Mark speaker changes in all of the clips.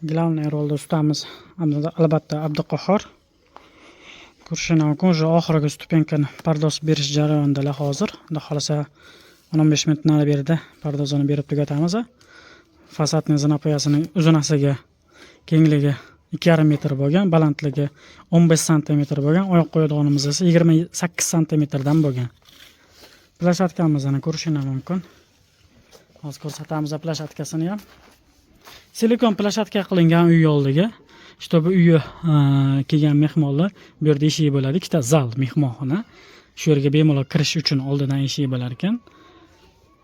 Speaker 1: Главный rolda ustamiz albatta Abduqahhor. Ko'rishingiz mumkin, уже oxirgi stupenkani pardoz berish jarayonidalar hozir. Xudo xolasa 15 minut nari berdi pardozini berib tugatamiz. Fasadning zinapoyasining uzunasiga kengligi 2,5 metr bo'lgan, balandligi 15 sm bo'lgan, oyoq qo'yadiganimiz esa 28 sm dan bo'lgan. Plashatkamizni ko'rishingiz mumkin. Hozir ko'rsatamiz plashatkasini ham. Silikon plashatka qilingan uy oldiga, чтобы uyi kelgan mehmonlar bu yerda eshigi bo'ladi, ikkita zal mehmonxona. Shu yerga bemalol kirish uchun oldidan eshigi bo'lar ekan.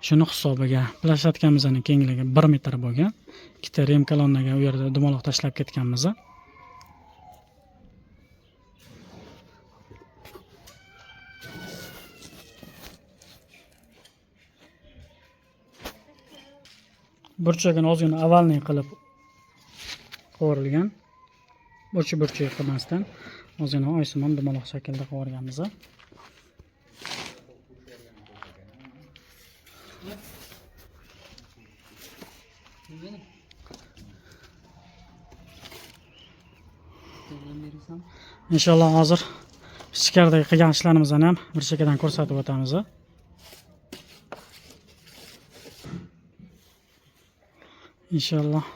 Speaker 1: Shuni hisobiga plashatkamizning kengligi 1 metr bo'lgan. Ikkita rem kolonnaga u yerda dumaloq tashlab ketganmiz. Burchagini ozgina avalning qilib qo'rilgan. Burchi qilmasdan ozgina oysimon dumaloq shaklda qo'rganmiz. Inshaalloh hozir ichkaridagi qilgan ishlarimizni ham bir chekkadan ko'rsatib o'tamiz. Inshaalloh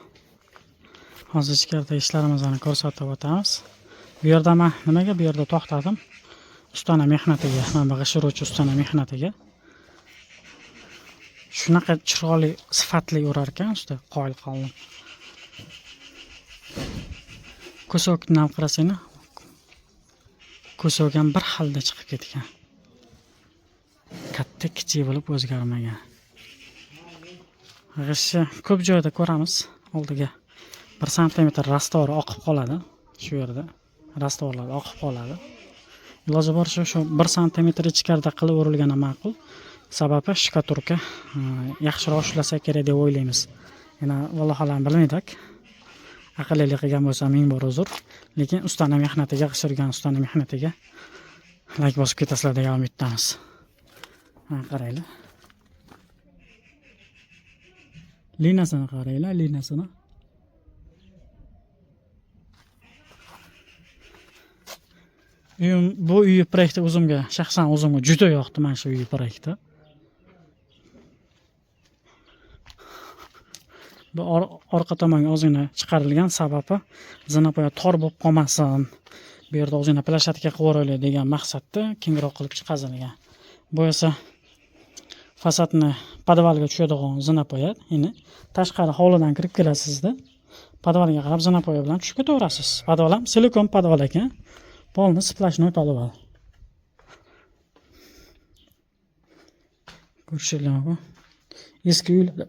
Speaker 1: hozir ichkaridagi ishlarimizni ko'rsatib o'tamiz. Bu yerda men nimaga bu yerda to'xtadim? Ustana mehnatiga, mana g'ishiruvchi ustana mehnatiga. Shunaqa chiroyli, sifatli urar ekan usta, qoyil qoldim. Ko'sokni ham qarasanglar, ko'sok ham bir xilda chiqib ketgan. Katta kichik bo'lib o'zgarmagan. G'ishni ko'p joyda ko'ramiz. Oldiga 1 sm rastovor oqib qoladi. Shu yerda rastovorlar oqib qoladi. Iloji boricha shu 1 sm ichkarida qilib o'rilgani ma'qul. Sababi shkaturka yaxshiroq ishlasa kerak deb o'ylaymiz. Yana vallohu alam bilmaydik. Aqlli qilgan bo'lsa ming bor uzr. Lekin ustana mehnatiga, qishirgan ustana mehnatiga like bosib ketasizlar degan umiddamiz. Qaranglar. Linasini qaranglar, linasini. Bu uy proyekti shaxsan o'zimga juda yoqdi mana shu uy proyekti. Bu orqa tomonga ozgina chiqarilgan sababi zinapoya tor bo'lib qolmasin. Bu yerda ozgina plashatka qilib o'raylik degan maqsadda kengroq qilib chiqarilgan. Bu esa fasadni podvalga tushadigan zinapoya. Endi tashqari hovlidan kirib kelasizda, podvalga qarab zinapoya bilan tushib ketaverasiz. Podval ham silikon podval ekan. Polni splashnoy podval. Ko'rsanglar, eski uylarda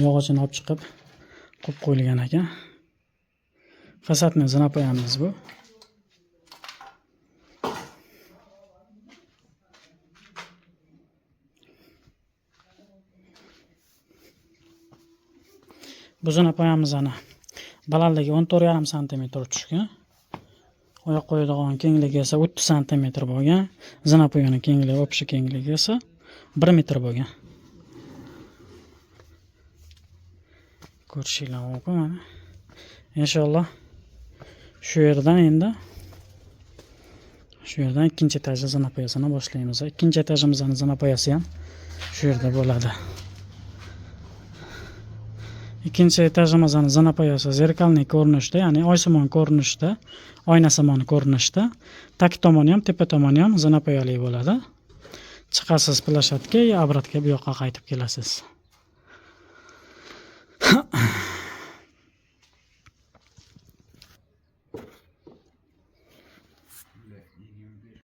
Speaker 1: yog'ochini olib chiqib qo'yib qo'yilgan ekan. Fasadning zinapoyamiz bu. Bu zinapoyamizni balandligi 14,5 sm tushgan. Oyoq qo'yadigan kengligi esa 30 sm bo'lgan. Zinapoyaning kengligi, общий kengligi esa 1 metr bo'lgan. Ko'rishinglar mumkin mana. Inshaalloh shu yerdan ikkinchi etaj zinapoyasini boshlaymiz. Ikkinchi etajimizning zinapoyasi ham shu yerda bo'ladi. Ikkinchi etajimizning zinapoyasi zerkalniy ko'rinishda, ya'ni oysimon ko'rinishda, oynasimon ko'rinishda, tak tomoni ham, tepa tomoni ham zinapoyali bo'ladi. Chiqasiz plashatga, obratga bu yoqqa qaytib kelasiz.